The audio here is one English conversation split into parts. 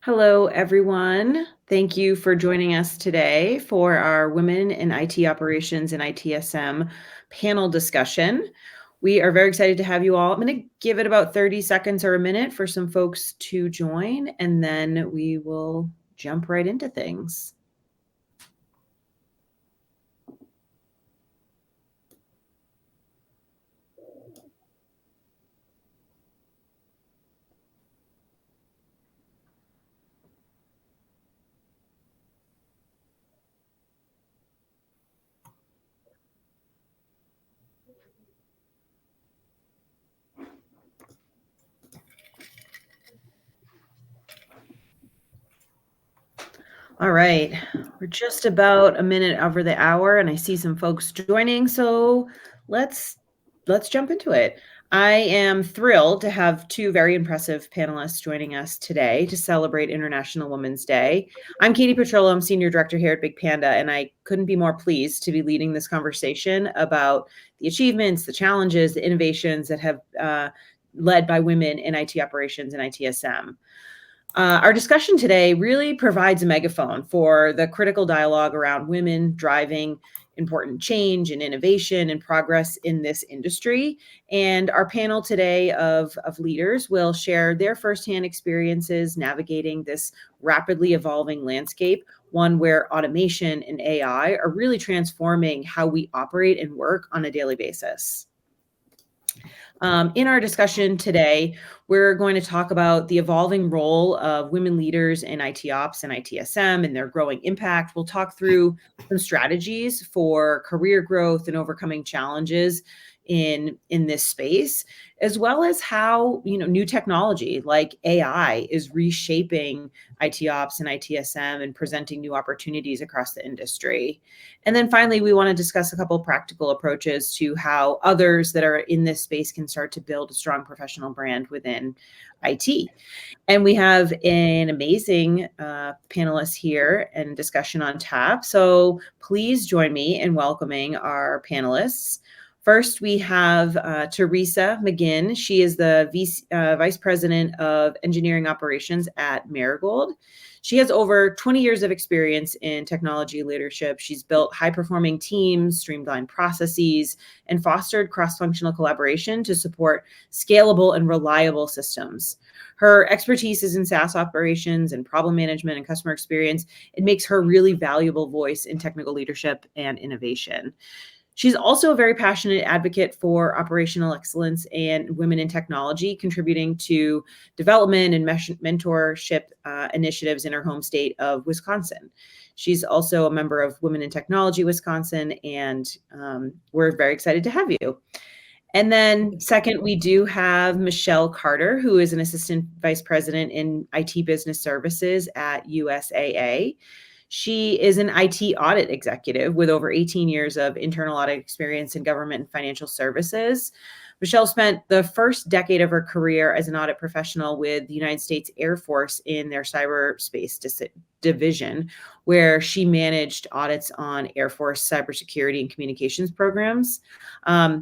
Hello, everyone. Thank you for joining us today for our Women in IT Operations and ITSM panel discussion. We are very excited to have you all. I'm going to give it about 30 seconds or a minute for some folks to join, and then we will jump right into things. All right, we're just about a minute over the hour, and I see some folks joining, so let's jump into it. I am thrilled to have two very impressive panelists joining us today to celebrate International Women's Day. I'm Katie Petrollo, I'm Senior Director here at BigPanda, and I couldn't be more pleased to be leading this conversation about the achievements, the challenges, the innovations that have led by women in IT operations and ITSM. Our discussion today really provides a megaphone for the critical dialogue around women driving important change and innovation and progress in this industry. And our panel today of leaders will share their firsthand experiences navigating this rapidly evolving landscape, one where automation and AI are really transforming how we operate and work on a daily basis. In our discussion today, we're going to talk about the evolving role of women leaders in IT Ops and ITSM and their growing impact. We'll talk through some strategies for career growth and overcoming challenges in this space, as well as how new technology like AI is reshaping IT Ops and ITSM and presenting new opportunities across the industry. And then finally, we want to discuss a couple of practical approaches to how others that are in this space can start to build a strong professional brand within IT. And we have an amazing panelist here and discussion on tap. So please join me in welcoming our panelists. First, we have Teresa McGinn. She is the Vice President of Engineering Operations at Marigold. She has over 20 years of experience in technology leadership. She's built high-performing teams, streamlined processes, and fostered cross-functional collaboration to support scalable and reliable systems. Her expertise is in SaaS operations and problem management and customer experience. It makes her a really valuable voice in technical leadership and innovation. She's also a very passionate advocate for operational excellence and women in technology, contributing to development and mentorship initiatives in her home state of Wisconsin. She's also a member of Women in Technology Wisconsin, and we're very excited to have you. And then second, we do have Michelle Carter, who is an Assistant Vice President in IT Business Services at USAA. She is an IT audit executive with over 18 years of internal audit experience in government and financial services. Michelle spent the first decade of her career as an audit professional with the United States Air Force in their cyberspace division, where she managed audits on Air Force cybersecurity and communications programs.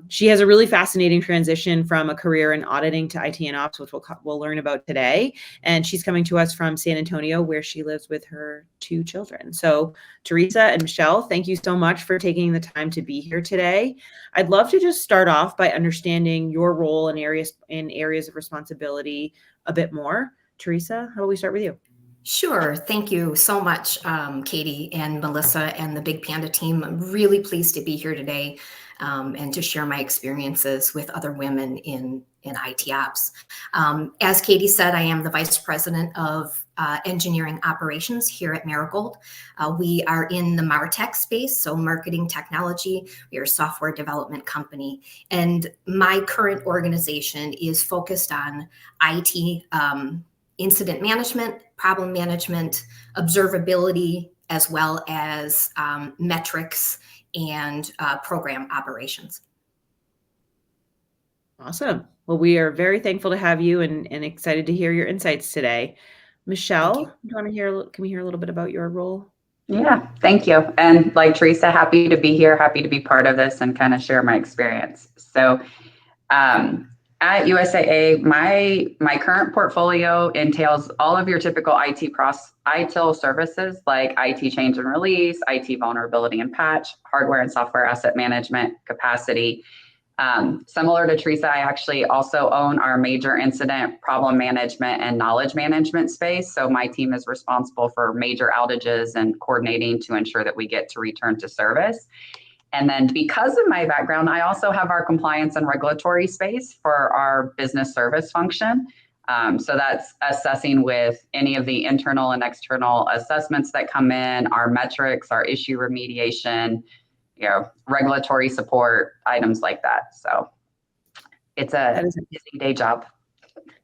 She has a really fascinating transition from a career in auditing to IT and ops, which we'll learn about today. And she's coming to us from San Antonio, where she lives with her two children. So Teresa and Michelle, thank you so much for taking the time to be here today. I'd love to just start off by understanding your role in areas of responsibility a bit more. Teresa, how about we start with you? Sure. Thank you so much, Katie and Melissa and the BigPanda team. I'm really pleased to be here today and to share my experiences with other women in IT Ops. As Katie said, I am the Vice President of Engineering Operations here at Marigold. We are in the MarTech space, so marketing technology. We are a software development company. And my current organization is focused on IT incident management, problem management, observability, as well as metrics and program operations. Awesome. Well, we are very thankful to have you and excited to hear your insights today. Michelle, can we hear a little bit about your role? Yeah, thank you. And like Teresa, happy to be here, happy to be part of this and kind of share my experience. So At USAA, my current portfolio entails all of your typical ITIL services like IT change and release, IT vulnerability and patch, hardware and software asset management, capacity. Similar to Teresa, I actually also own our major incident problem management and knowledge management space. So my team is responsible for major outages and coordinating to ensure that we get to return to service. And then because of my background, I also have our compliance and regulatory space for our business service function. So that's assessing with any of the internal and external assessments that come in, our metrics, our issue remediation, regulatory support, items like that. So it's a busy day job.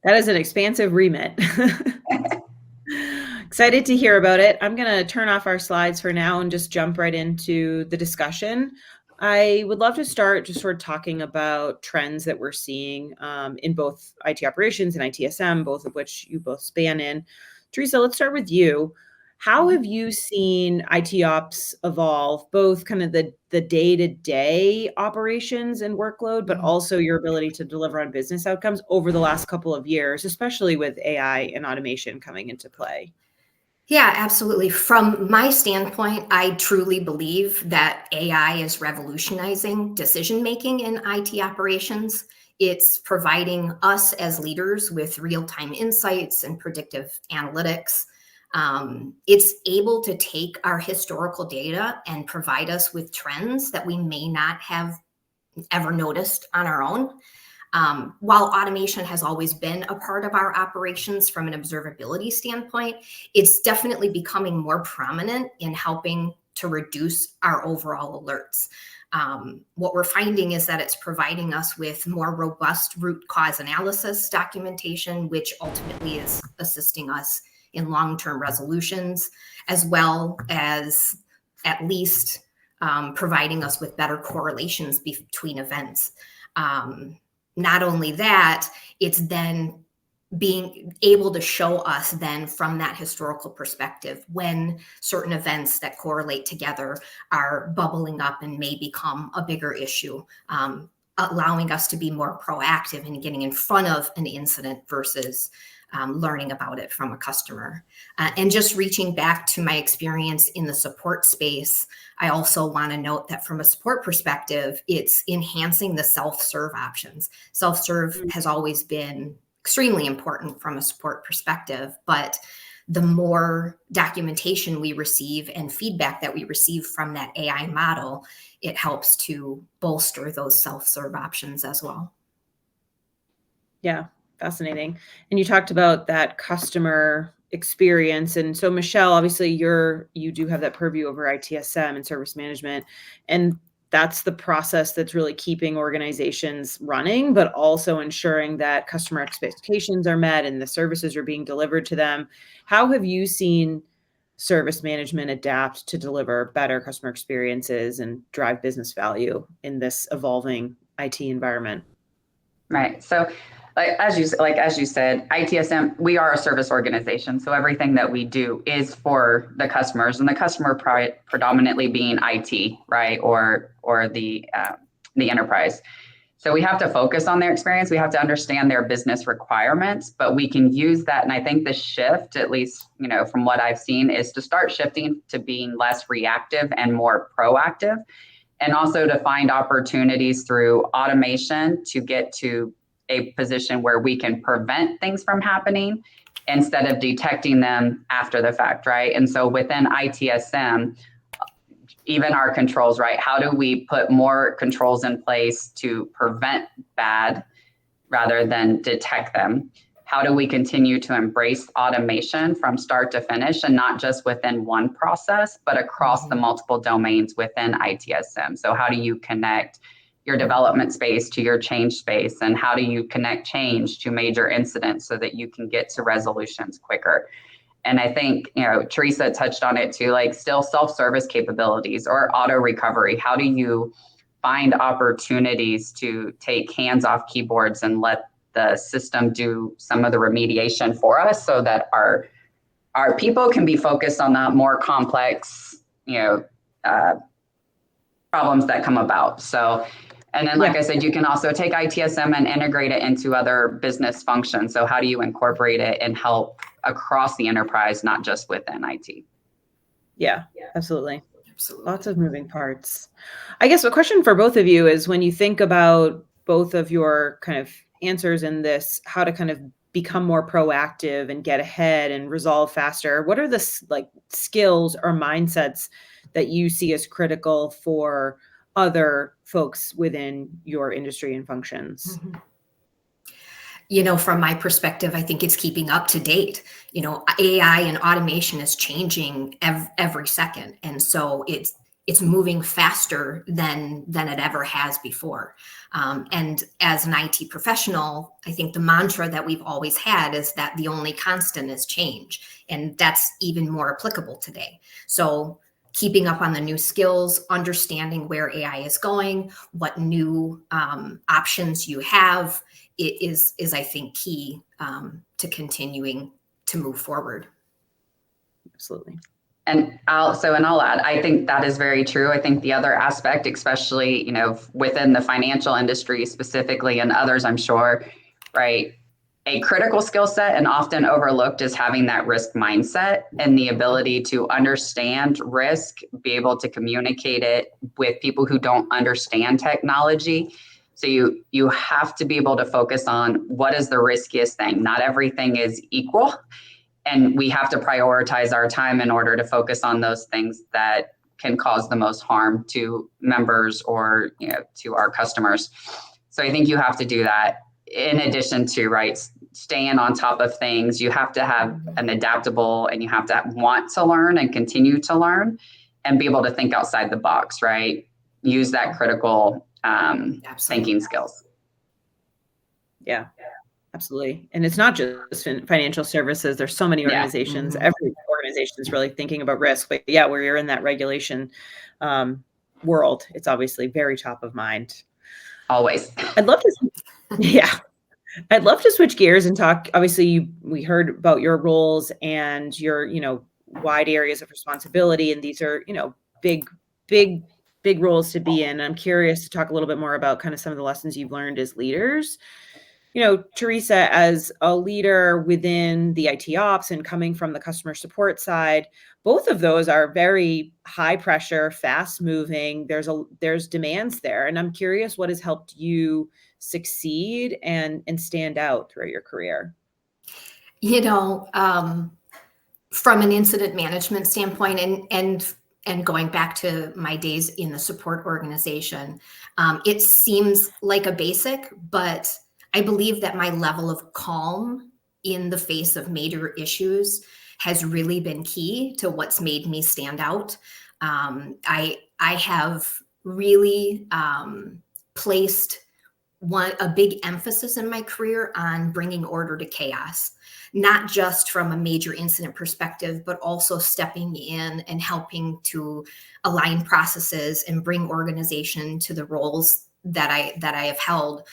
That is an expansive remit. Excited to hear about it. I'm going to turn off our slides for now and just jump right into the discussion. I would love to start just sort of talking about trends that we're seeing in both IT operations and ITSM, both of which you both span in. Teresa, let's start with you. How have you seen IT ops evolve, both kind of the day-to-day operations and workload, but also your ability to deliver on business outcomes over the last couple of years, especially with AI and automation coming into play? Yeah, absolutely. From my standpoint, I truly believe that AI is revolutionizing decision-making in IT operations. It's providing us as leaders with real-time insights and predictive analytics. It's able to take our historical data and provide us with trends that we may not have ever noticed on our own. While automation has always been a part of our operations from an observability standpoint, it's definitely becoming more prominent in helping to reduce our overall alerts. What we're finding is that it's providing us with more robust root cause analysis documentation, which ultimately is assisting us in long-term resolutions, as well as at least providing us with better correlations between events. Not only that, it's then being able to show us then from that historical perspective when certain events that correlate together are bubbling up and may become a bigger issue, allowing us to be more proactive in getting in front of an incident versus learning about it from a customer. And just reaching back to my experience in the support space, I also want to note that from a support perspective, it's enhancing the self-serve options. Self-serve has always been extremely important from a support perspective, but the more documentation we receive and feedback that we receive from that AI model, it helps to bolster those self-serve options as well. Yeah, fascinating. And you talked about that customer experience. And so Michelle, obviously you do have that purview over ITSM and service management. And that's the process that's really keeping organizations running, but also ensuring that customer expectations are met and the services are being delivered to them. How have you seen service management adapt to deliver better customer experiences and drive business value in this evolving IT environment? Right. So as you said, ITSM, we are a service organization. So everything that we do is for the customers, and the customer predominantly being IT, right, or the enterprise. So we have to focus on their experience. We have to understand their business requirements, but we can use that. And I think the shift, at least from what I've seen, is to start shifting to being less reactive and more proactive, and also to find opportunities through automation to get to a position where we can prevent things from happening instead of detecting them after the fact, right? And so within ITSM, even our controls, right? How do we put more controls in place to prevent bad rather than detect them? How do we continue to embrace automation from start to finish, and not just within one process, but across the multiple domains within ITSM? So how do you connect your development space to your change space? And how do you connect change to major incidents so that you can get to resolutions quicker? And I think, Teresa touched on it too, like still self-service capabilities or auto recovery. How do you find opportunities to take hands off keyboards and let the system do some of the remediation for us so that our people can be focused on the more complex, problems that come about. So And then, like I said, you can also take ITSM and integrate it into other business functions. So how do you incorporate it and help across the enterprise, not just within IT? Yeah, absolutely. Absolutely. Lots of moving parts. I guess a question for both of you is, when you think about both of your kind of answers in this, how to kind of become more proactive and get ahead and resolve faster, what are the like skills or mindsets that you see as critical for other folks within your industry and functions? Mm-hmm. You know, from my perspective, I think it's keeping up to date. You know, AI and automation is changing every second, and so it's moving faster than it ever has before. And as an IT professional, I think the mantra that we've always had is that the only constant is change, and that's even more applicable today. So keeping up on the new skills, understanding where AI is going, what new options you have, is I think key to continuing to move forward. Absolutely. And I'll add, I think that is very true. I think the other aspect, especially, you know, within the financial industry specifically, and others, I'm sure, right? A critical skill set and often overlooked is having that risk mindset and the ability to understand risk, be able to communicate it with people who don't understand technology. So you have to be able to focus on what is the riskiest thing. Not everything is equal. And we have to prioritize our time in order to focus on those things that can cause the most harm to members or, you know, to our customers. So I think you have to do that in addition to, right, staying on top of things. You have to have an adaptable, and you have to want to learn and continue to learn and be able to think outside the box, right? Use that critical thinking skills. Yeah. Absolutely. And it's not just financial services. There's so many organizations. Mm-hmm. Every organization is really thinking about risk. But yeah, where you're in that regulation world, it's obviously very top of mind. Always. I'd love to switch gears and talk. Obviously, we heard about your roles and your, you know, wide areas of responsibility. And these are, you know, big roles to be in. I'm curious to talk a little bit more about kind of some of the lessons you've learned as leaders. You know, Teresa, as a leader within the IT ops and coming from the customer support side, both of those are very high pressure, fast moving. There's demands there. And I'm curious what has helped you succeed and stand out throughout your career. You know, from an incident management standpoint, and going back to my days in the support organization, it seems like a basic, but I believe that my level of calm in the face of major issues has really been key to what's made me stand out. I have really placed a big emphasis in my career on bringing order to chaos, not just from a major incident perspective, but also stepping in and helping to align processes and bring organization to the roles that I have held.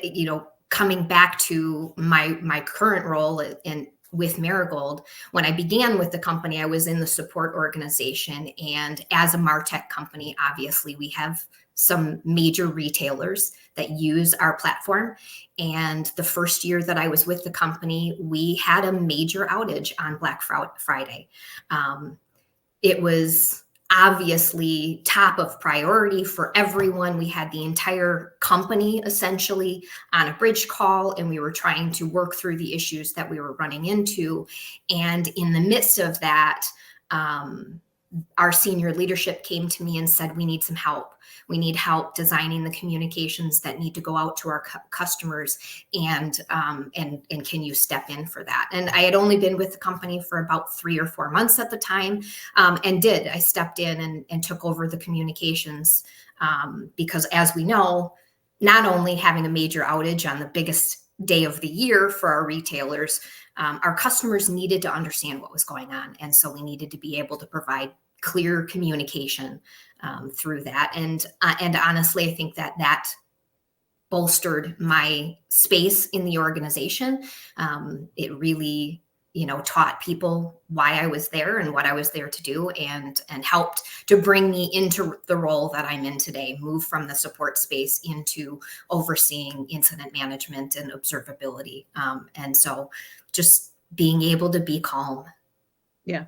You know, coming back to my current role in with Marigold, when I began with the company, I was in the support organization, and as a MarTech company, obviously we have some major retailers that use our platform. And the first year that I was with the company, we had a major outage on Black Friday. It was obviously top of priority for everyone. We had the entire company essentially on a bridge call, and we were trying to work through the issues that we were running into. And in the midst of that, our senior leadership came to me and said, we need some help. We need help designing the communications that need to go out to our customers, and can you step in for that? And I had only been with the company for about 3 or 4 months at the time, I stepped in and took over the communications, because as we know, not only having a major outage on the biggest day of the year for our retailers, our customers needed to understand what was going on. And so we needed to be able to provide clear communication through that. And honestly, I think that bolstered my space in the organization. It really taught people why I was there and what I was there to do, and helped to bring me into the role that I'm in today, move from the support space into overseeing incident management and observability. And so just being able to be calm. Yeah.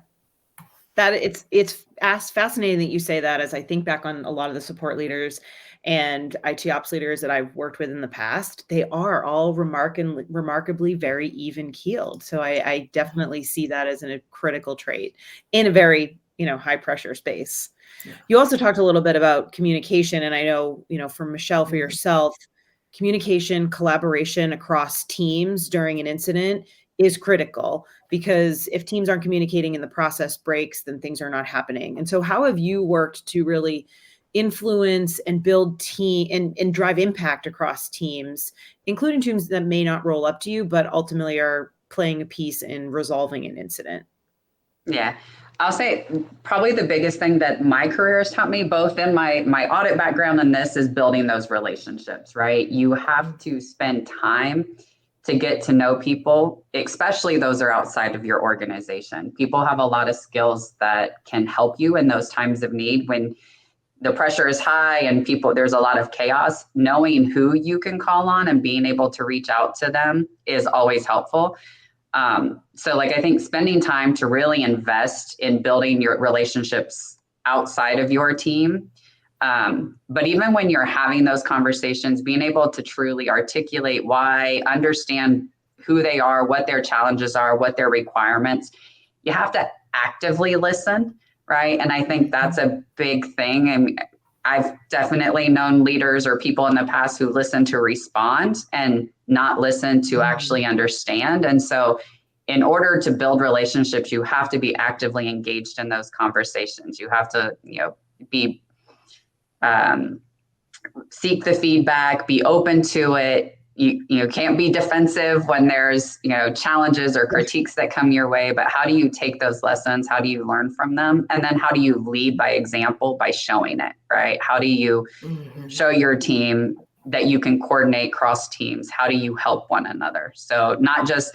That it's fascinating that you say that, as I think back on a lot of the support leaders and IT ops leaders that I've worked with in the past, they are all remarkably very even keeled. So I definitely see that as a critical trait in a very, high pressure space. Yeah. You also talked a little bit about communication, and I know, for Michelle, for Mhm. yourself, communication, collaboration across teams during an incident is critical, because if teams aren't communicating and the process breaks, then things are not happening. And so how have you worked to really influence and build team and drive impact across teams, including teams that may not roll up to you, but ultimately are playing a piece in resolving an incident? Yeah, I'll say probably the biggest thing that my career has taught me, both in my audit background and this, is building those relationships, right? You have to spend time to get to know people, especially those are outside of your organization. People have a lot of skills that can help you in those times of need when the pressure is high and there's a lot of chaos. Knowing who you can call on and being able to reach out to them is always helpful. So I think spending time to really invest in building your relationships outside of your team. But even when you're having those conversations, being able to truly articulate why, understand who they are, what their challenges are, what their requirements, you have to actively listen, right? And I think that's a big thing. And I've definitely known leaders or people in the past who listen to respond and not listen to actually understand. And so in order to build relationships, you have to be actively engaged in those conversations. You have to, be seek the feedback, be open to it. You can't be defensive when there's challenges or critiques that come your way, but how do you take those lessons? How do you learn from them? And then how do you lead by example, by showing it, right? How do you show your team that you can coordinate cross teams? How do you help one another? So not just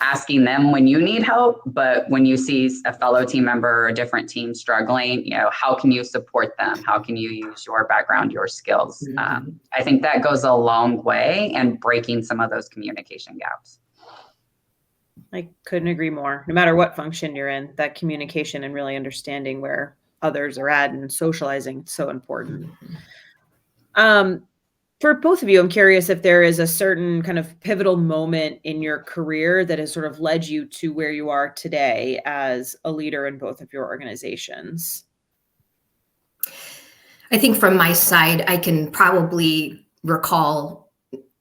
asking them when you need help, but when you see a fellow team member or a different team struggling, how can you support them? How can you use your background, your skills? I think that goes a long way in breaking some of those communication gaps. I couldn't agree more. No matter what function you're in, that communication and really understanding where others are at and socializing is so important. For both of you, I'm curious if there is a certain kind of pivotal moment in your career that has sort of led you to where you are today as a leader in both of your organizations. I think from my side, I can probably recall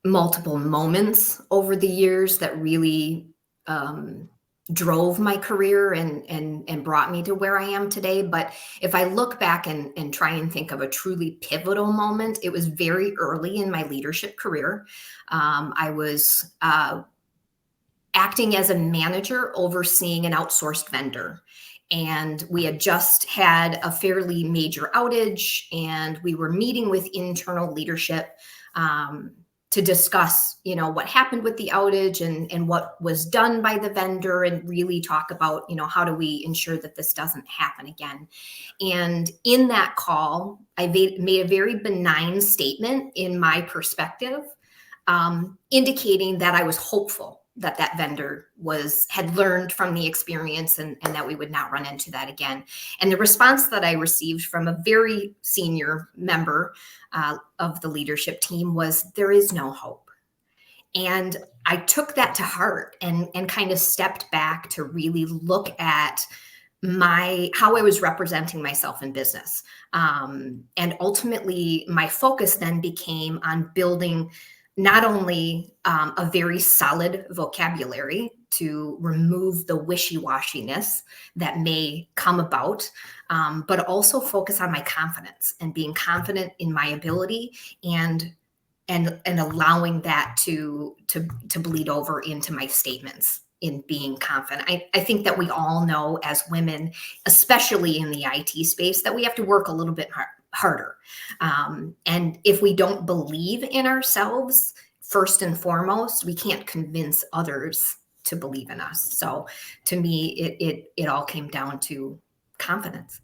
multiple moments over the years that really drove my career and brought me to where I am today. But if I look back and try and think of a truly pivotal moment, it was very early in my leadership career. I was acting as a manager overseeing an outsourced vendor. And we had just had a fairly major outage, and we were meeting with internal leadership to discuss, what happened with the outage and what was done by the vendor, and really talk about, how do we ensure that this doesn't happen again. And in that call, I made a very benign statement in my perspective, indicating that I was hopeful that vendor had learned from the experience and that we would not run into that again. And the response that I received from a very senior member of the leadership team was, there is no hope. And I took that to heart and kind of stepped back to really look at how I was representing myself in business. And ultimately, my focus then became on building not only a very solid vocabulary to remove the wishy-washiness that may come about, but also focus on my confidence and being confident in my ability and allowing that to bleed over into my statements in being confident. I think that we all know as women, especially in the IT space, that we have to work a little bit harder. And if we don't believe in ourselves, first and foremost, we can't convince others to believe in us. So to me, it all came down to confidence.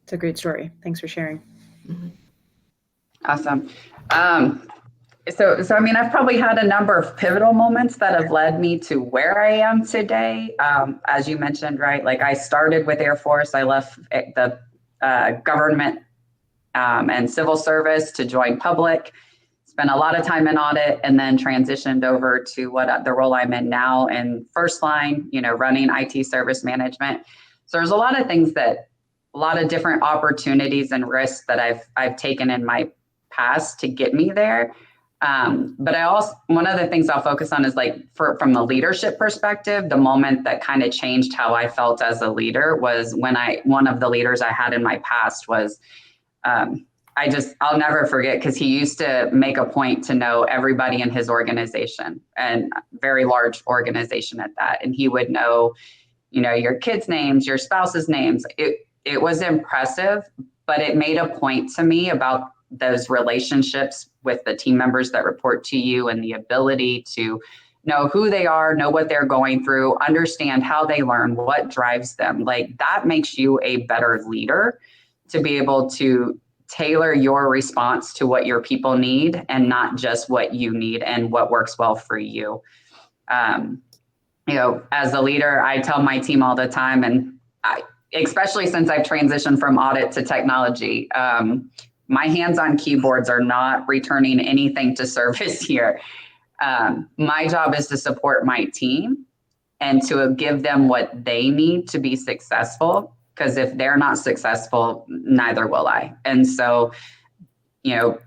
It's a great story. Thanks for sharing. Mm-hmm. Awesome. So I mean, I've probably had a number of pivotal moments that have led me to where I am today. As you mentioned, right? Like I started with Air Force. I left the government and civil service to join public. Spent a lot of time in audit, and then transitioned over to the role I'm in now in first line. Running IT service management. So there's a lot of things a lot of different opportunities and risks that I've taken in my past to get me there. But one of the things I'll focus on is from the leadership perspective, the moment that kind of changed how I felt as a leader was when one of the leaders I had in my past was, I'll never forget, because he used to make a point to know everybody in his organization, and very large organization at that. And he would know, your kids' names, your spouse's names. It was impressive, but it made a point to me about those relationships with the team members that report to you, and the ability to know who they are, know what they're going through, understand how they learn, what drives them. Like that makes you a better leader, to be able to tailor your response to what your people need, and not just what you need and what works well for you. As a leader, I tell my team all the time, and especially since I've transitioned from audit to technology, my hands on keyboards are not returning anything to service here. My job is to support my team and to give them what they need to be successful. Because if they're not successful, neither will I. And so,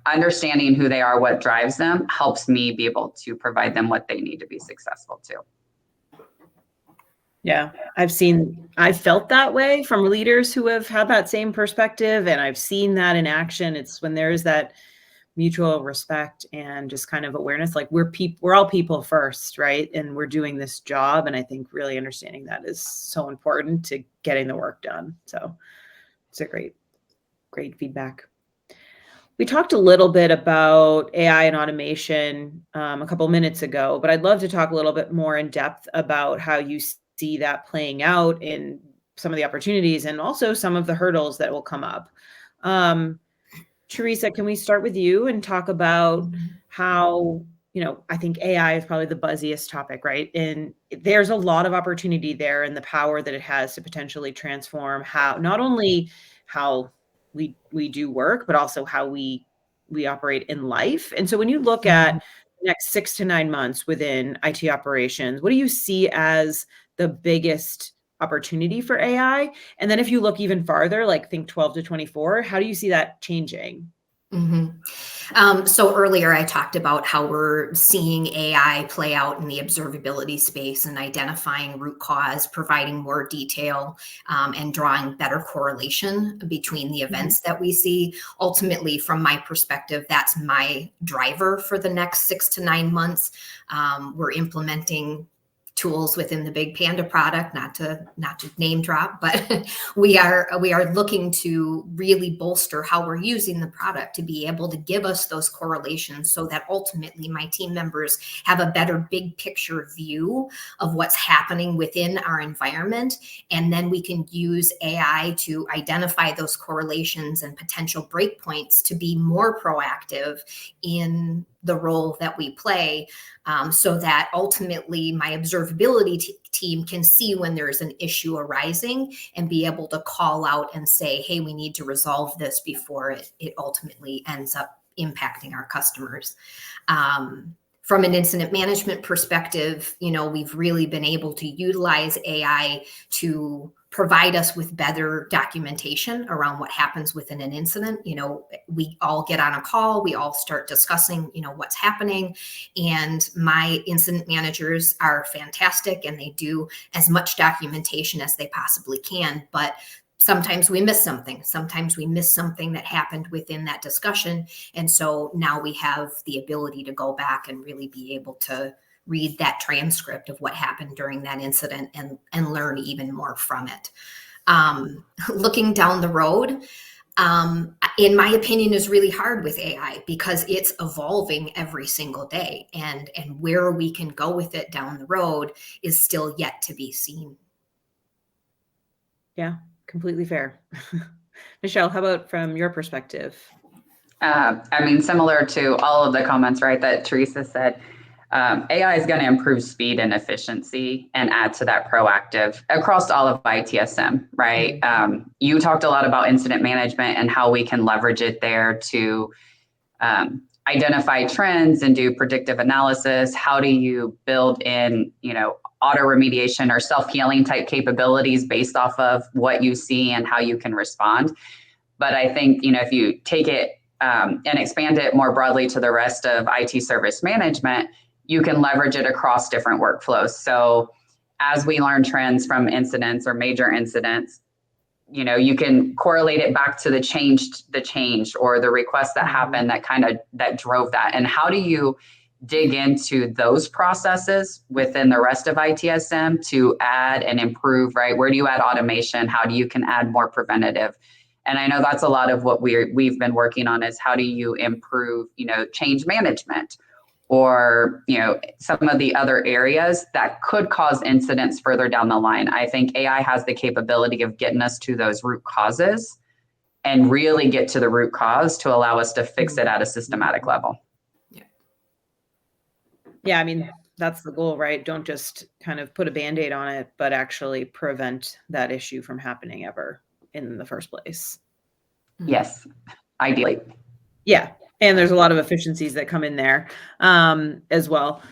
understanding who they are, what drives them, helps me be able to provide them what they need to be successful too. Yeah, I felt that way from leaders who have had that same perspective, and I've seen that in action. It's when there's that mutual respect and just kind of awareness, like we're all people first, right? And we're doing this job. And I think really understanding that is so important to getting the work done. So it's a great feedback. We talked a little bit about AI and automation a couple minutes ago, but I'd love to talk a little bit more in depth about how you see that playing out in some of the opportunities and also some of the hurdles that will come up. Teresa, can we start with you and talk about how, I think AI is probably the buzziest topic, right? And there's a lot of opportunity there, and the power that it has to potentially transform not only how we do work, but also how we operate in life. And so when you look at the next 6 to 9 months within IT operations, what do you see as the biggest opportunity for AI? And then if you look even farther, like think 12 to 24, how do you see that changing? So earlier I talked about how we're seeing AI play out in the observability space and identifying root cause, providing more detail, and drawing better correlation between the events that we see. Ultimately, from my perspective, that's my driver for the next 6 to 9 months. We're implementing tools within the BigPanda product, not to name drop, but we are looking to really bolster how we're using the product to be able to give us those correlations, so that ultimately my team members have a better big picture view of what's happening within our environment. And then we can use AI to identify those correlations and potential breakpoints to be more proactive in the role that we play, so that ultimately my observability team can see when there's an issue arising and be able to call out and say, hey, we need to resolve this before it ultimately ends up impacting our customers. From an incident management perspective, we've really been able to utilize AI to provide us with better documentation around what happens within an incident. We all get on a call, we all start discussing, what's happening. And my incident managers are fantastic, and they do as much documentation as they possibly can. But sometimes we miss something. Sometimes we miss something that happened within that discussion. And so now we have the ability to go back and really be able to read that transcript of what happened during that incident and learn even more from it. Looking down the road, in my opinion, is really hard with AI because it's evolving every single day, and where we can go with it down the road is still yet to be seen. Yeah, completely fair. Michelle, how about from your perspective? I mean, similar to all of the comments, right, that Teresa said, AI is going to improve speed and efficiency and add to that proactive across all of ITSM, right? You talked a lot about incident management and how we can leverage it there to identify trends and do predictive analysis. How do you build in, auto remediation or self-healing type capabilities based off of what you see and how you can respond? But I think, if you take it and expand it more broadly to the rest of IT service management, you can leverage it across different workflows. So as we learn trends from incidents or major incidents, you can correlate it back to the change or the request that happened that drove that. And how do you dig into those processes within the rest of ITSM to add and improve, right? Where do you add automation? How do you can add more preventative? And I know that's a lot of what we've been working on is how do you improve, change management or, some of the other areas that could cause incidents further down the line. I think AI has the capability of getting us to those root causes and really get to the root cause to allow us to fix it at a systematic level. Yeah, I mean, that's the goal, right? Don't just kind of put a Band-Aid on it, but actually prevent that issue from happening ever in the first place. Yes, ideally. Yeah, and there's a lot of efficiencies that come in there as well.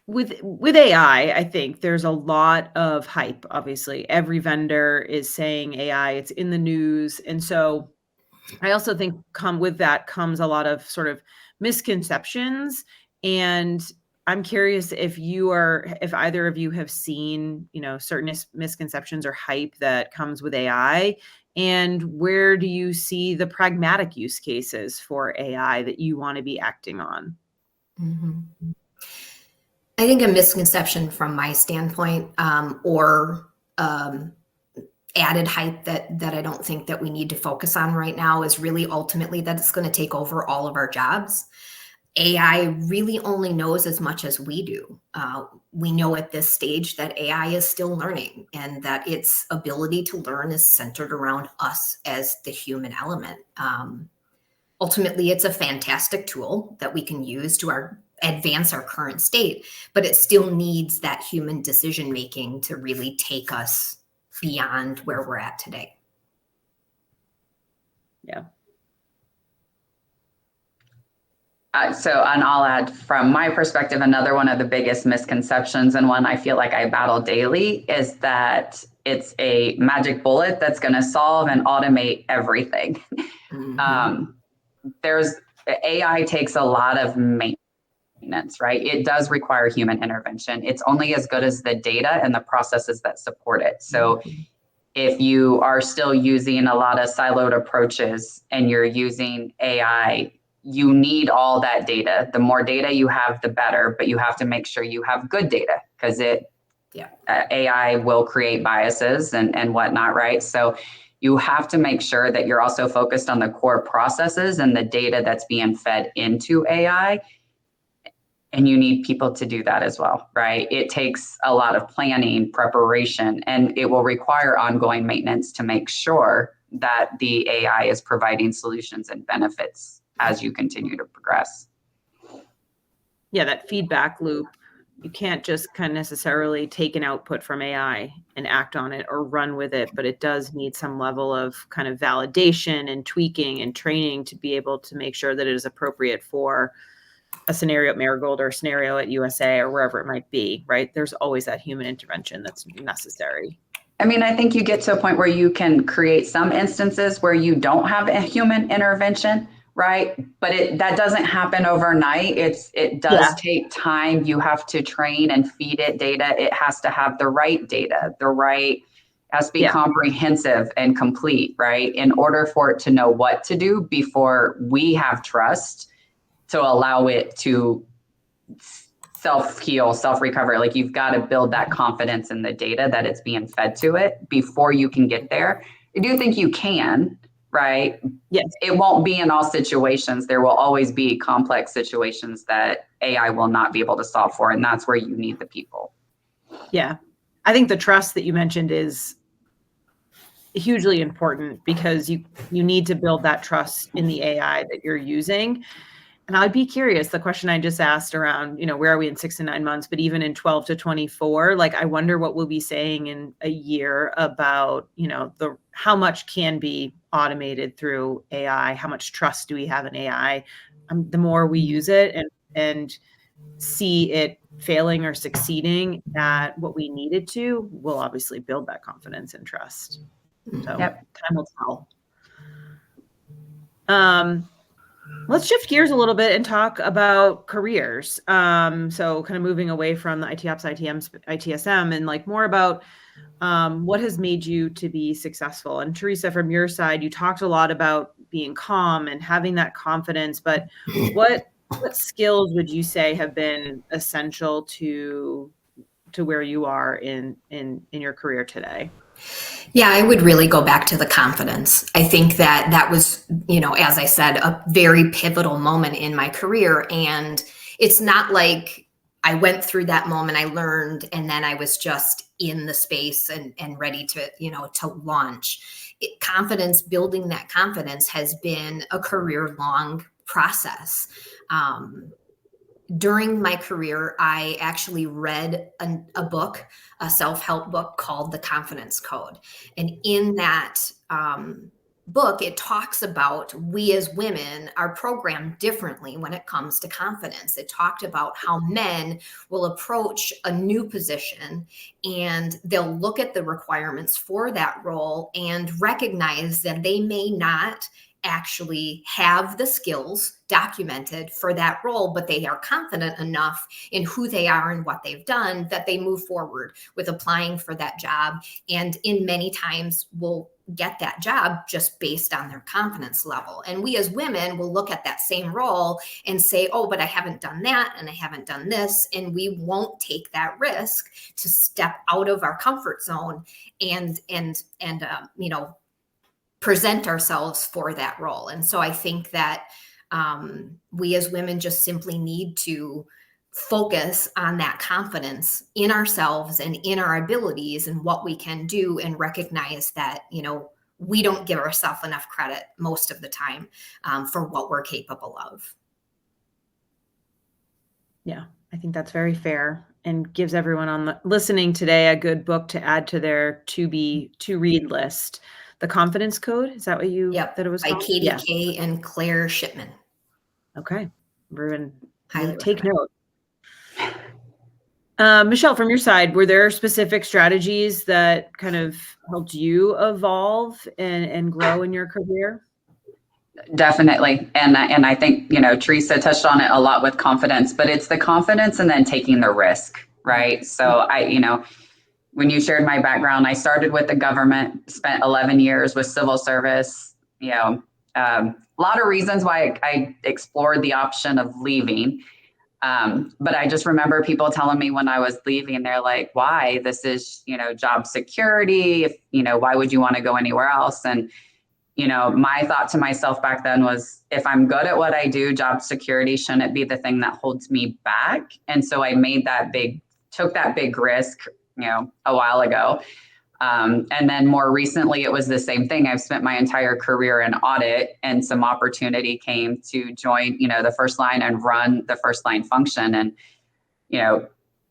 With AI, I think there's a lot of hype. Obviously, every vendor is saying AI. It's in the news, and so I also think with that comes a lot of sort of misconceptions. And I'm curious if either of you have seen, certain misconceptions or hype that comes with AI, and where do you see the pragmatic use cases for AI that you want to be acting on? I think a misconception from my standpoint, or added hype that I don't think that we need to focus on right now, is really ultimately that it's going to take over all of our jobs. AI really only knows as much as we do. We know at this stage that AI is still learning and that its ability to learn is centered around us as the human element. Ultimately, it's a fantastic tool that we can use to advance our current state, but it still needs that human decision making to really take us beyond where we're at today. Yeah. And I'll add from my perspective, another one of the biggest misconceptions, and one I feel like I battle daily, is that it's a magic bullet that's going to solve and automate everything. AI takes a lot of maintenance, right? It does require human intervention. It's only as good as the data and the processes that support it. So if you are still using a lot of siloed approaches and you're using AI, you need all that data. The more data you have, the better, but you have to make sure you have good data because AI will create biases and whatnot, right? So you have to make sure that you're also focused on the core processes and the data that's being fed into AI. And you need people to do that as well, right? It takes a lot of planning, preparation, and it will require ongoing maintenance to make sure that the AI is providing solutions and benefits as you continue to progress. Yeah, that feedback loop. You can't just kind of necessarily take an output from AI and act on it or run with it, but it does need some level of kind of validation and tweaking and training to be able to make sure that it is appropriate for a scenario at Marigold or a scenario at USA or wherever it might be, right? There's always that human intervention that's necessary. I mean, I think you get to a point where you can create some instances where you don't have a human intervention, right? But that doesn't happen overnight. It does take time. You have to train and feed it data. It has to have the right data, has to be comprehensive and complete, right? In order for it to know what to do before we have trust to allow it to self-heal, self-recover. Like you've got to build that confidence in the data that it's being fed to it before you can get there. I do think you can, right? Yes. It won't be in all situations. There will always be complex situations that AI will not be able to solve for, and that's where you need the people. Yeah. I think the trust that you mentioned is hugely important because you need to build that trust in the AI that you're using. And I'd be curious, the question I just asked around, where are we in 6 to 9 months, but even in 12 to 24, like, I wonder what we'll be saying in a year about, how much can be automated through AI, how much trust do we have in AI? The more we use it and see it failing or succeeding at what we needed to, we'll obviously build that confidence and trust. So Time will tell. Let's shift gears a little bit and talk about careers. So kind of moving away from the IT Ops ITSM and like more about what has made you to be successful. And Teresa, from your side, you talked a lot about being calm and having that confidence, but what skills would you say have been essential to where you are in your career today? Yeah, I would really go back to the confidence. I think that was, as I said, a very pivotal moment in my career. And it's not like I went through that moment, I learned, and then I was just in the space and ready to, to launch. Confidence, building that confidence has been a career long process. During my career, I actually read a book, a self-help book called The Confidence Code. And in that book, it talks about we as women are programmed differently when it comes to confidence. It talked about how men will approach a new position and they'll look at the requirements for that role and recognize that they may not actually have the skills documented for that role, but they are confident enough in who they are and what they've done that they move forward with applying for that job. And in many times will get that job just based on their confidence level. And we as women will look at that same role and say, oh, but I haven't done that and I haven't done this. And we won't take that risk to step out of our comfort zone and present ourselves for that role. And so I think that we as women just simply need to focus on that confidence in ourselves and in our abilities and what we can do, and recognize that, we don't give ourselves enough credit most of the time for what we're capable of. Yeah, I think that's very fair and gives everyone on the listening today a good book to add to their to read list. The Confidence Code, is that what Yep, that it was by called? Katie Yeah. Kay and Claire Shipman. Okay. Ruben, Highly take recommend. note. Michelle, from your side, were there specific strategies that kind of helped you evolve and grow in your career? Definitely. And I think, Teresa touched on it a lot with confidence, but it's the confidence and then taking the risk, right? So when you shared my background, I started with the government, spent 11 years with civil service, a lot of reasons why I explored the option of leaving. But I just remember people telling me when I was leaving, they're like, why? This is, job security. If, why would you want to go anywhere else? And my thought to myself back then was, if I'm good at what I do, job security shouldn't be the thing that holds me back. And so I took that big risk, a while ago. And then more recently, it was the same thing. I've spent my entire career in audit, and some opportunity came to join, the first line and run the first line function. And,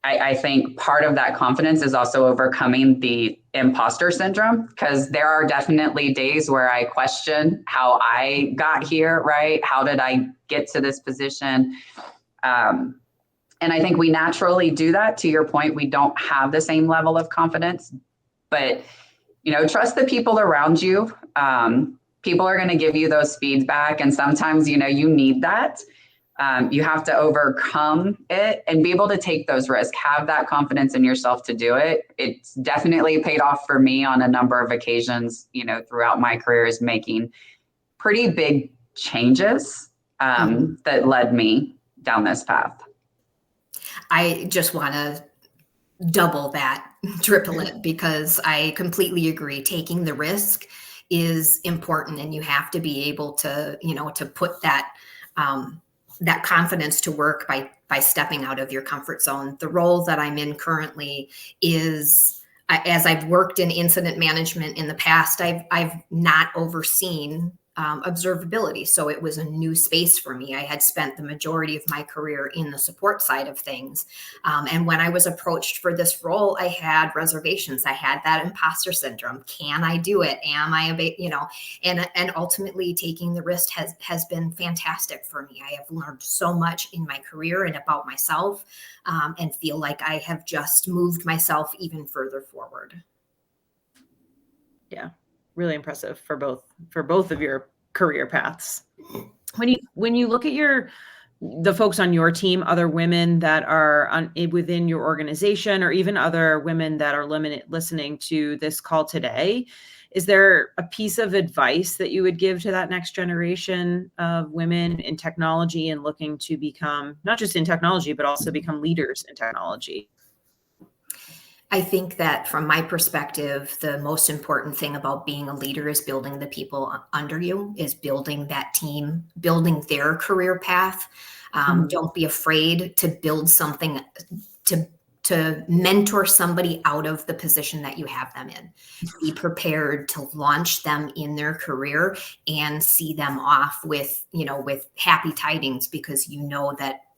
I think part of that confidence is also overcoming the imposter syndrome, because there are definitely days where I question how I got here, right? How did I get to this position? And I think we naturally do that. To your point, we don't have the same level of confidence, but, trust the people around you. People are going to give you those feedback. And sometimes, you need that. You have to overcome it and be able to take those risks, have that confidence in yourself to do it. It's definitely paid off for me on a number of occasions, throughout my career, is making pretty big changes that led me down this path. I just want to double that, triple it, because I completely agree. Taking the risk is important, and you have to be able to, to put that that confidence to work by stepping out of your comfort zone. The role that I'm in currently is, as I've worked in incident management in the past, I've not overseen observability. So it was a new space for me. I had spent the majority of my career in the support side of things. And when I was approached for this role, I had reservations. I had that imposter syndrome. Can I do it? Am I and ultimately taking the risk has been fantastic for me. I have learned so much in my career and about myself, and feel like I have just moved myself even further forward. Yeah, really impressive for both of your career paths. When you look at the folks on your team, other women that are within your organization, or even other women that are listening to this call today, is there a piece of advice that you would give to that next generation of women in technology and looking to become, not just in technology, but also become leaders in technology? I think that from my perspective, the most important thing about being a leader is building the people under you, is building that team, building their career path. Don't be afraid to build something, to mentor somebody out of the position that you have them in. Be prepared to launch them in their career and see them off with, with happy tidings, because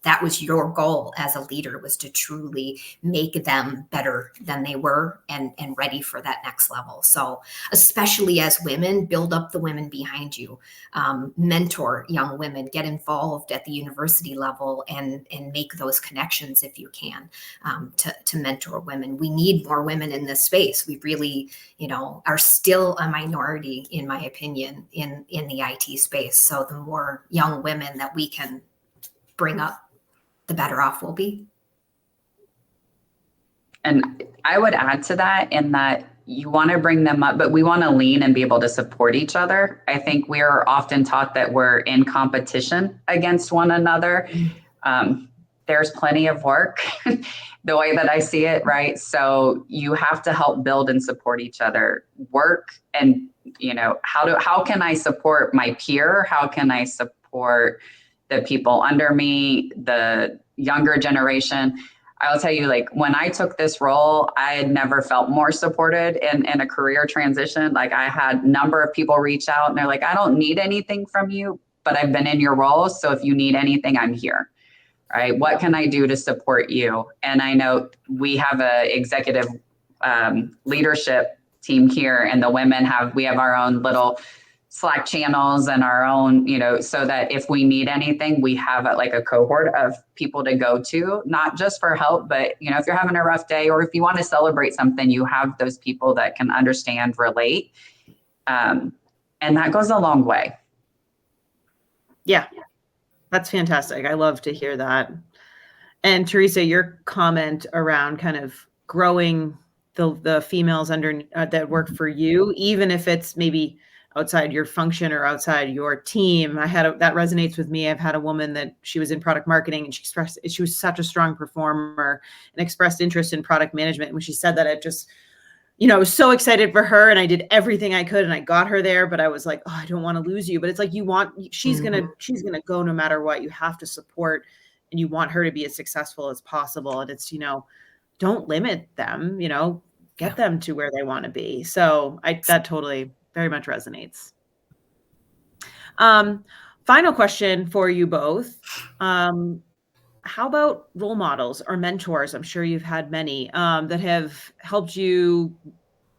that was your goal as a leader, was to truly make them better than they were, and ready for that next level. So especially as women, build up the women behind you, mentor young women, get involved at the university level, and make those connections if you can, to mentor women. We need more women in this space. We really, are still a minority, in my opinion, in the IT space. So the more young women that we can bring up, the better off we'll be. And I would add to that, in that you want to bring them up, but we want to lean and be able to support each other. I think we are often taught that we're in competition against one another. There's plenty of work, the way that I see it, right? So you have to help build and support each other. Work, and how can I support my peer? How can I support the people under me, the younger generation? I'll tell you, like, when I took this role, I had never felt more supported in a career transition. Like, I had a number of people reach out and they're like, I don't need anything from you, but I've been in your role. So if you need anything, I'm here. Right? What can I do to support you? And I know we have a executive leadership team here, and the women we have our own little Slack channels and our own, so that if we need anything, we have a cohort of people to go to, not just for help, but, if you're having a rough day, or if you want to celebrate something, you have those people that can understand, relate. And that goes a long way. Yeah, that's fantastic. I love to hear that. And Teresa, your comment around kind of growing the females that work for you, even if it's maybe outside your function or outside your team. That resonates with me. I've had a woman that she was in product marketing, and she was such a strong performer and expressed interest in product management. And when she said that, it just, I was so excited for her, and I did everything I could, and I got her there, but I was like, oh, I don't want to lose you. But it's like, she's going to go no matter what. You have to support, and you want her to be as successful as possible. And it's, don't limit them, get them to where they want to be. So that totally very much resonates. Final question for you both. How about role models or mentors? I'm sure you've had many that have helped you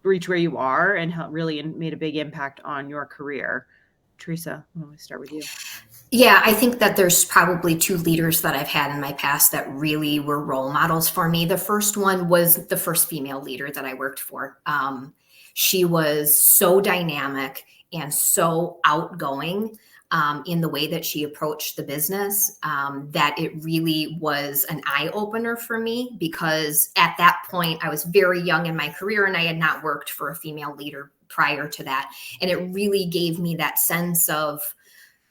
reach where you are and really made a big impact on your career. Teresa, why don't we start with you? Yeah, I think that there's probably two leaders that I've had in my past that really were role models for me. The first one was the first female leader that I worked for. She was so dynamic and so outgoing in the way that she approached the business, that it really was an eye-opener for me, because at that point I was very young in my career and I had not worked for a female leader prior to that. And it really gave me that sense of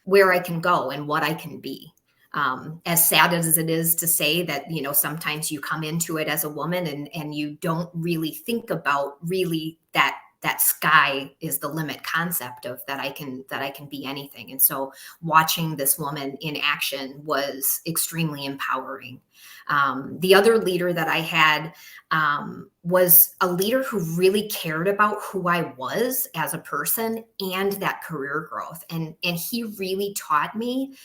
where I can go and what I can be. As sad as it is to say that, sometimes you come into it as a woman and you don't really think about really that that sky is the limit concept of that I can be anything. And so watching this woman in action was extremely empowering. The other leader that I had was a leader who really cared about who I was as a person and that career growth. And he really taught me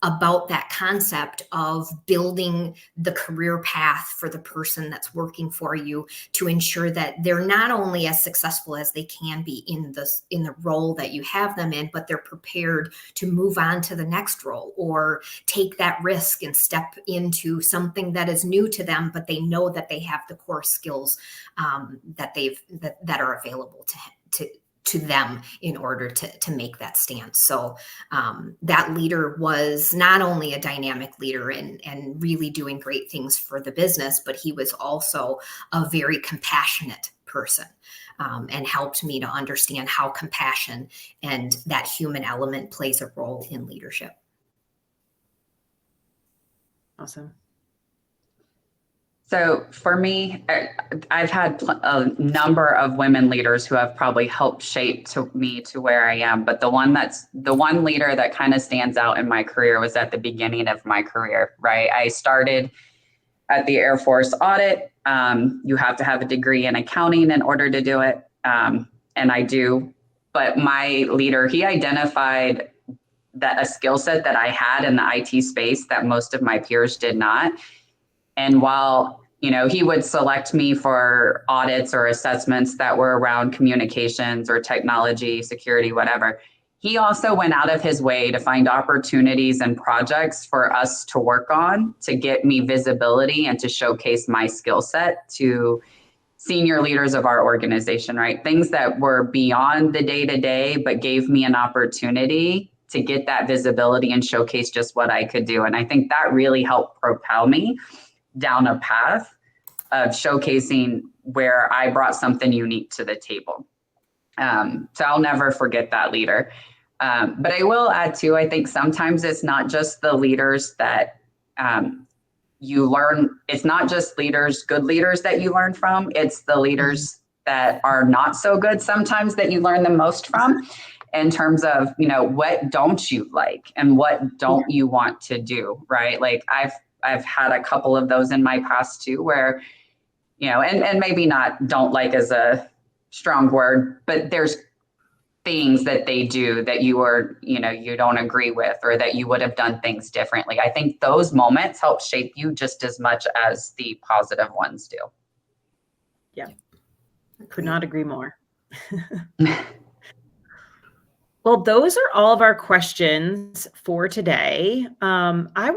about that concept of building the career path for the person that's working for you to ensure that they're not only as successful as they can be in the role that you have them in, but they're prepared to move on to the next role or take that risk and step into something that is new to them, but they know that they have the core skills that are available to them in order to make that stance. So that leader was not only a dynamic leader and really doing great things for the business, but he was also a very compassionate person and helped me to understand how compassion and that human element plays a role in leadership. Awesome. So for me, I've had a number of women leaders who have probably helped shape me to where I am. But the one leader that kind of stands out in my career was at the beginning of my career, right? I started at the Air Force audit. You have to have a degree in accounting in order to do it. And I do. But my leader, he identified that a skill set that I had in the IT space that most of my peers did not. And while, he would select me for audits or assessments that were around communications or technology, security, whatever, he also went out of his way to find opportunities and projects for us to work on to get me visibility and to showcase my skill set to senior leaders of our organization, right? Things that were beyond the day-to-day, but gave me an opportunity to get that visibility and showcase just what I could do. And I think that really helped propel me down a path of showcasing where I brought something unique to the table. So I'll never forget that leader. But I will add too, I think sometimes it's not just the leaders that you learn, it's not just good leaders that you learn from, it's the leaders that are not so good sometimes that you learn the most from in terms of, what don't you like and what don't you want to do, right? Like I've had a couple of those in my past too, where, and maybe not don't like as a strong word, but there's things that they do that you don't agree with, or that you would have done things differently. I think those moments help shape you just as much as the positive ones do. Yeah. Could not agree more. Well, those are all of our questions for today. I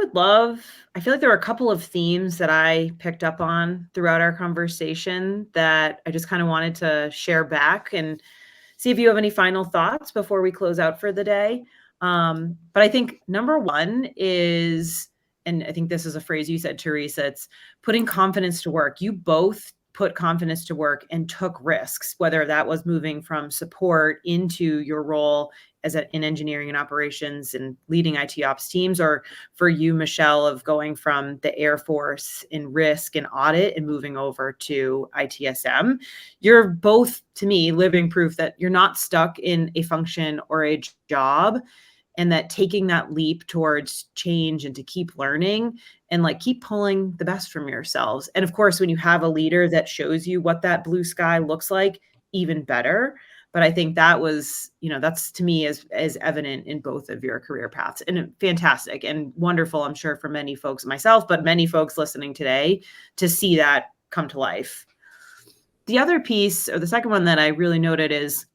feel like there were a couple of themes that I picked up on throughout our conversation that I just kind of wanted to share back and see if you have any final thoughts before we close out for the day. But I think number one is, and I think this is a phrase you said, Teresa, it's putting confidence to work. You both put confidence to work and took risks, whether that was moving from support into your role in engineering and operations and leading IT ops teams, or for you, Michelle, of going from the Air Force in risk and audit and moving over to ITSM. You're both, to me, living proof that you're not stuck in a function or a job, and that taking that leap towards change and to keep learning and keep pulling the best from yourselves. And of course, when you have a leader that shows you what that blue sky looks like, even better. But I think that was, that's to me is evident in both of your career paths, and fantastic and wonderful, I'm sure, for many folks, myself, but many folks listening today, to see that come to life. The other piece, or the second one that I really noted, is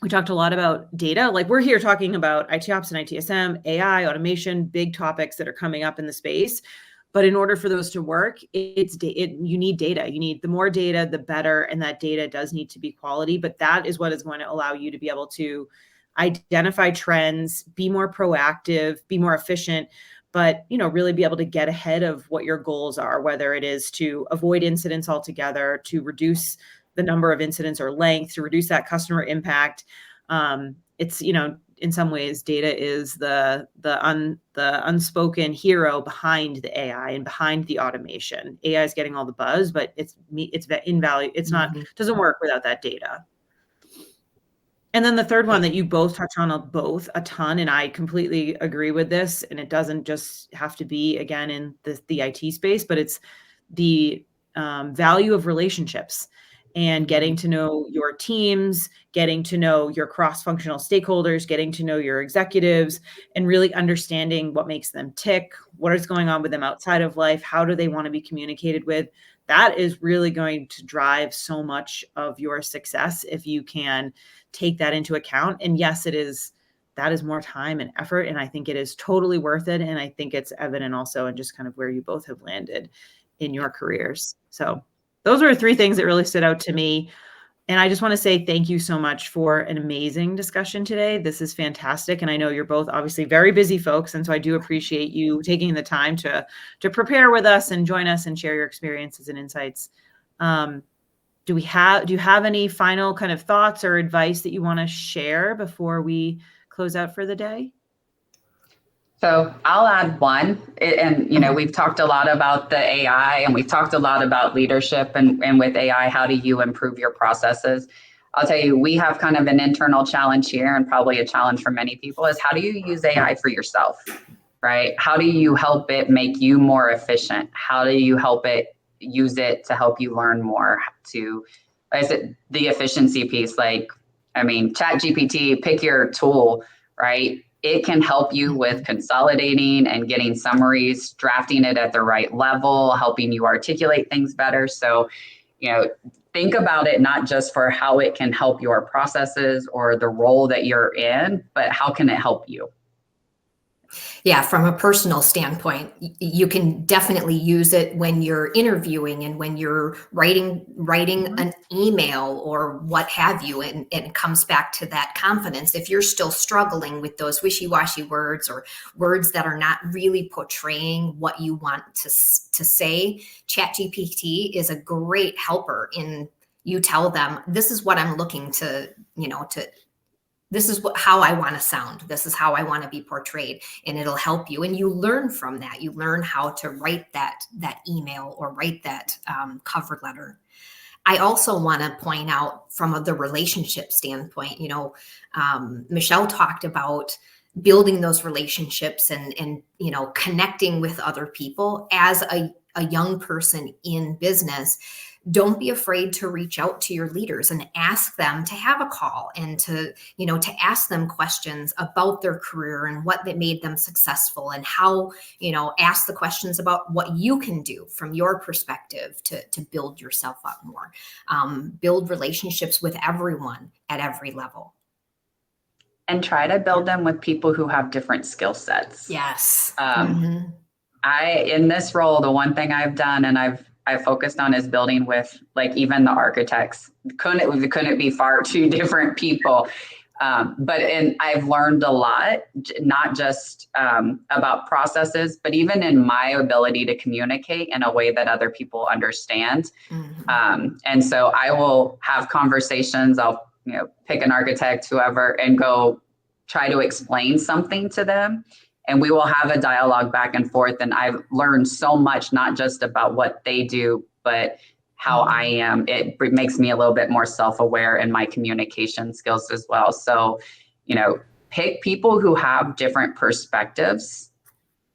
we talked a lot about data. We're here talking about IT ops and ITSM, AI, automation, big topics that are coming up in the space. But in order for those to work, you need data. You need the more data, the better. And that data does need to be quality. But that is what is going to allow you to be able to identify trends, be more proactive, be more efficient, but really be able to get ahead of what your goals are, whether it is to avoid incidents altogether, to reduce the number of incidents or length, to reduce that customer impact. It's, in some ways, data is the unspoken hero behind the AI and behind the automation. AI is getting all the buzz, but it's invaluable. It's not, doesn't work without that data. And then the third one that you both touch on both a ton, and I completely agree with this, and it doesn't just have to be, again, in the IT space, but it's the value of relationships and getting to know your teams, getting to know your cross-functional stakeholders, getting to know your executives, and really understanding what makes them tick, what is going on with them outside of life, how do they want to be communicated with. That is really going to drive so much of your success if you can take that into account. And yes, that is more time and effort. And I think it is totally worth it. And I think it's evident also in just kind of where you both have landed in your careers. So those are 3 things that really stood out to me. And I just want to say thank you so much for an amazing discussion today. This is fantastic. And I know you're both obviously very busy folks. And so I do appreciate you taking the time to prepare with us and join us and share your experiences and insights. Do you have any final kind of thoughts or advice that you want to share before we close out for the day? So I'll add one, and we've talked a lot about the AI, and we've talked a lot about leadership, and with AI, how do you improve your processes? I'll tell you, we have kind of an internal challenge here, and probably a challenge for many people, is how do you use AI for yourself, right? How do you help it make you more efficient? How do you help it use it to help you learn more? Like I said, the efficiency piece, like, I mean, ChatGPT, pick your tool, right? It can help you with consolidating and getting summaries, drafting it at the right level, helping you articulate things better. So, think about it not just for how it can help your processes or the role that you're in, but how can it help you? Yeah, from a personal standpoint, you can definitely use it when you're interviewing and when you're writing an email or what have you, and it comes back to that confidence. If you're still struggling with those wishy-washy words or words that are not really portraying what you want to say, ChatGPT is a great helper in you tell them, this is what I'm looking to, this is how I want to sound. This is how I want to be portrayed, and it'll help you. And you learn from that. You learn how to write that email or write that cover letter. I also want to point out from the relationship standpoint, Michelle talked about building those relationships and connecting with other people as a young person in business. Don't be afraid to reach out to your leaders and ask them to have a call and to ask them questions about their career and what that made them successful, and how, ask the questions about what you can do from your perspective to build yourself up more. Build relationships with everyone at every level. And try to build them with people who have different skill sets. Yes. In this role, the one thing I've done and I've focused on is building with, like, even the architects. Couldn't be far too different people. But I've learned a lot, not just about processes, but even in my ability to communicate in a way that other people understand. And so I will have conversations. I'll pick an architect, whoever, and go try to explain something to them. And we will have a dialogue back and forth. And I've learned so much, not just about what they do, but how I am. It makes me a little bit more self-aware in my communication skills as well. So, pick people who have different perspectives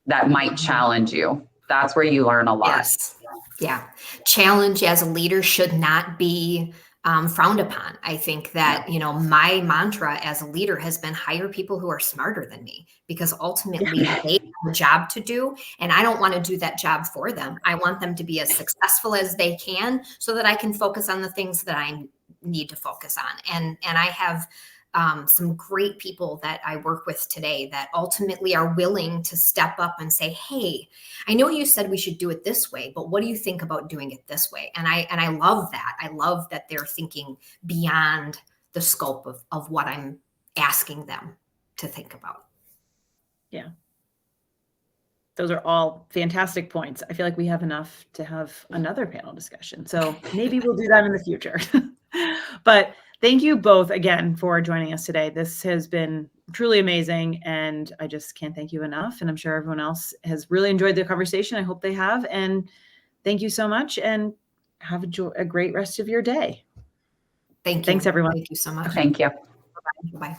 that might challenge you. That's where you learn a lot. Yes. Yeah. Challenge as a leader should not be frowned upon. I think that, my mantra as a leader has been hire people who are smarter than me, because ultimately they have a job to do, and I don't want to do that job for them. I want them to be as successful as they can so that I can focus on the things that I need to focus on. And I have some great people that I work with today that ultimately are willing to step up and say, hey, I know you said we should do it this way, but what do you think about doing it this way? And I love that. I love that they're thinking beyond the scope of what I'm asking them to think about. Yeah. Those are all fantastic points. I feel like we have enough to have another panel discussion. So maybe we'll do that in the future. But thank you both again for joining us today. This has been truly amazing, and I just can't thank you enough. And I'm sure everyone else has really enjoyed the conversation. I hope they have. And thank you so much, and have a great rest of your day. Thank you. Thanks, everyone. Thank you so much. Thank you. Bye.